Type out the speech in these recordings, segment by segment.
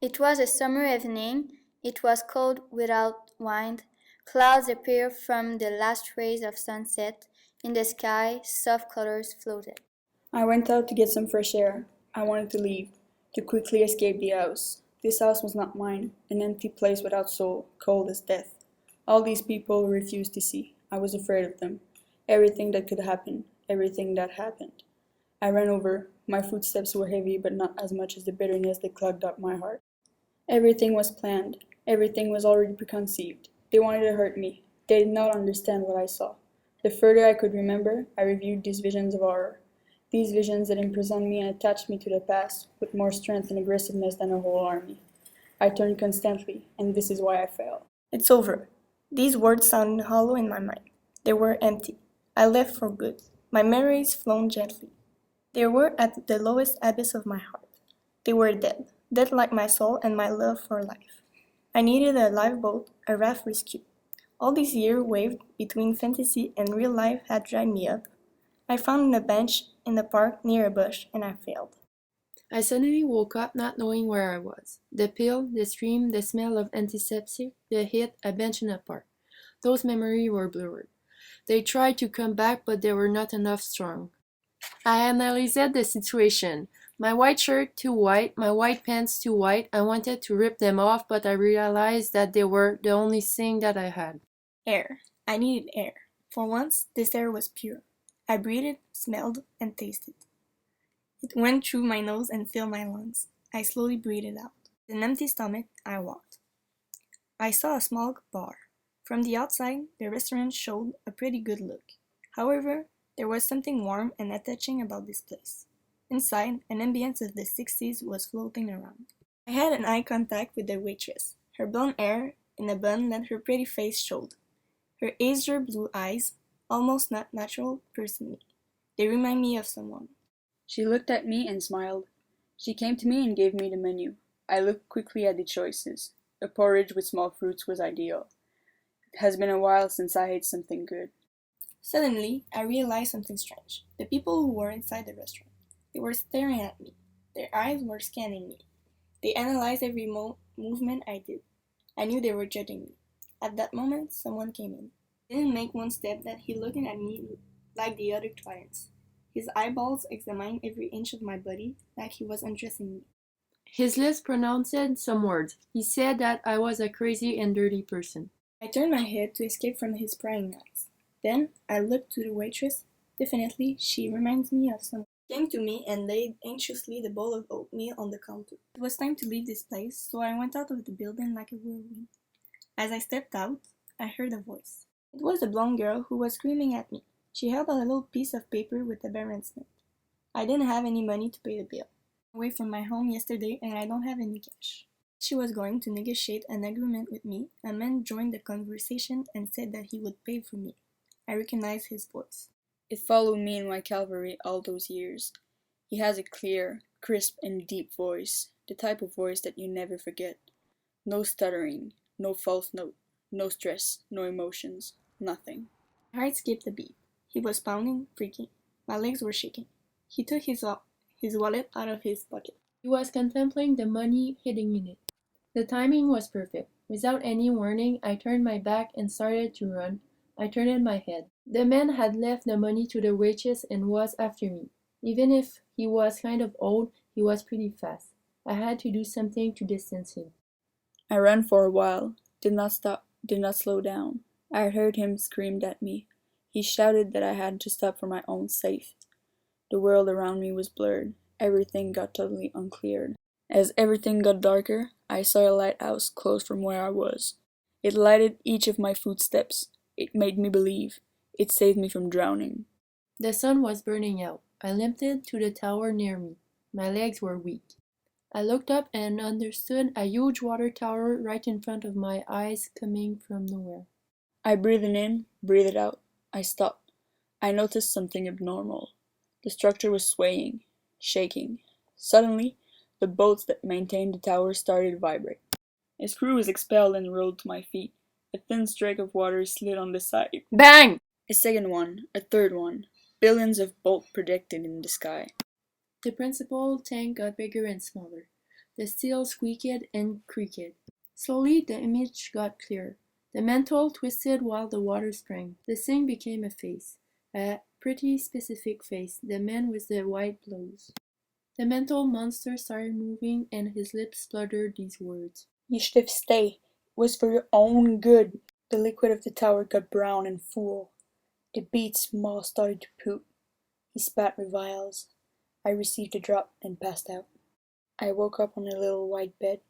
It was a summer evening. It was cold without wind. Clouds appeared from the last rays of sunset. In the sky, soft colors floated. I went out to get some fresh air. I wanted to leave, to quickly escape the house. This house was not mine, an empty place without soul, cold as death. All these people refused to see. I was afraid of them. Everything that could happen, everything that happened. I ran over. My footsteps were heavy, but not as much as the bitterness that clogged up my heart. Everything was planned. Everything was already preconceived. They wanted to hurt me. They did not understand what I saw. The further I could remember, I reviewed these visions of horror. These visions that imprisoned me and attached me to the past with more strength and aggressiveness than a whole army. I turned constantly, and this is why I failed. It's over. These words sounded hollow in my mind. They were empty. I left for good. My memories flown gently. They were at the lowest abyss of my heart. They were dead, dead like my soul and my love for life. I needed a lifeboat, a raft rescue. All these years waved between fantasy and real life had dried me up. I found a bench in the park near a bush, and I failed. I suddenly woke up not knowing where I was. The pill, the stream, the smell of antiseptic, the hit, a bench in a park. Those memories were blurred. They tried to come back, but they were not enough strong. I analyzed the situation. My white shirt too white, my white pants too white. I wanted to rip them off, but I realized that they were the only thing that I had. Air. I needed air. For once, this air was pure. I breathed, smelled, and tasted. It went through my nose and filled my lungs. I slowly breathed out. With an empty stomach, I walked. I saw a small bar. From the outside, the restaurant showed a pretty good look. However, there was something warm and attaching about this place. Inside, an ambience of the 60s was floating around. I had an eye contact with the waitress. Her blonde hair in a bun let her pretty face showed. Her azure blue eyes, almost not natural personally. They remind me of someone. She looked at me and smiled. She came to me and gave me the menu. I looked quickly at the choices. A porridge with small fruits was ideal. It has been a while since I ate something good. Suddenly, I realized something strange. The people who were inside the restaurant. They were staring at me. Their eyes were scanning me. They analyzed every movement I did. I knew they were judging me. At that moment, someone came in. He didn't make one step that he looked at me like the other clients. His eyeballs examined every inch of my body like he was undressing me. His lips pronounced some words. He said that I was a crazy and dirty person. I turned my head to escape from his prying eyes. Then I looked to the waitress. Definitely, she reminds me of someone. She came to me and laid anxiously the bowl of oatmeal on the counter. It was time to leave this place, so I went out of the building like a whirlwind. As I stepped out, I heard a voice. It was a blonde girl who was screaming at me. She held a little piece of paper with a Baron's note. I didn't have any money to pay the bill. I away from my home yesterday and I don't have any cash. She was going to negotiate an agreement with me. A man joined the conversation and said that he would pay for me. I recognized his voice. It followed me in my Calvary all those years. He has a clear, crisp, and deep voice, the type of voice that you never forget. No stuttering, no false note, no stress, no emotions, nothing. My heart skipped a beat. He was pounding, freaking. My legs were shaking. He took his wallet out of his pocket. He was contemplating the money hidden in it. The timing was perfect. Without any warning, I turned my back and started to run. I turned my head. The man had left the money to the waitress and was after me. Even if he was kind of old, he was pretty fast. I had to do something to distance him. I ran for a while, did not stop, did not slow down. I heard him scream at me. He shouted that I had to stop for my own safety. The world around me was blurred. Everything got totally uncleared. As everything got darker, I saw a lighthouse close from where I was. It lighted each of my footsteps. It made me believe. It saved me from drowning. The sun was burning out. I limped to the tower near me. My legs were weak. I looked up and understood a huge water tower right in front of my eyes coming from nowhere. I breathed in, breathed out. I stopped. I noticed something abnormal. The structure was swaying, shaking. Suddenly, the bolts that maintained the tower started to vibrate. A screw was expelled and rolled to my feet. A thin streak of water slid on the side. Bang! A second one, a third one. Billions of bolts projected in the sky. The principal tank got bigger and smaller. The steel squeaked and creaked. Slowly the image got clearer. The mantle twisted while the water sprang. The thing became a face. A pretty specific face, the man with the white blouse. The mental monster started moving and his lips spluttered these words. You should have stayed. It was for your own good. The liquid of the tower got brown and full. The beast's maw started to poop. He spat reviles. I received a drop and passed out. I woke up on a little white bed.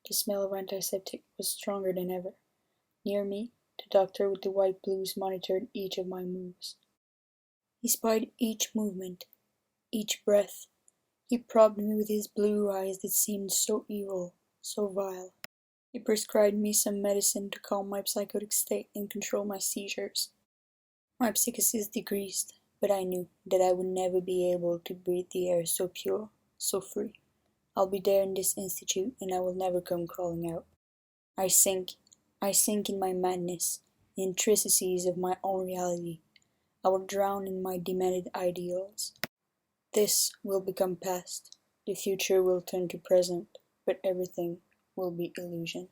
The smell of antiseptic was stronger than ever. Near me, the doctor with the white blouse monitored each of my moves. He spied each movement, each breath. He probed me with his blue eyes that seemed so evil, so vile. He prescribed me some medicine to calm my psychotic state and control my seizures. My psychosis decreased, but I knew that I would never be able to breathe the air so pure, so free. I'll be there in this institute, and I will never come crawling out. I sink in my madness, the intricacies of my own reality. I will drown in my demented ideals. This will become past. The future will turn to present, but everything will be illusion.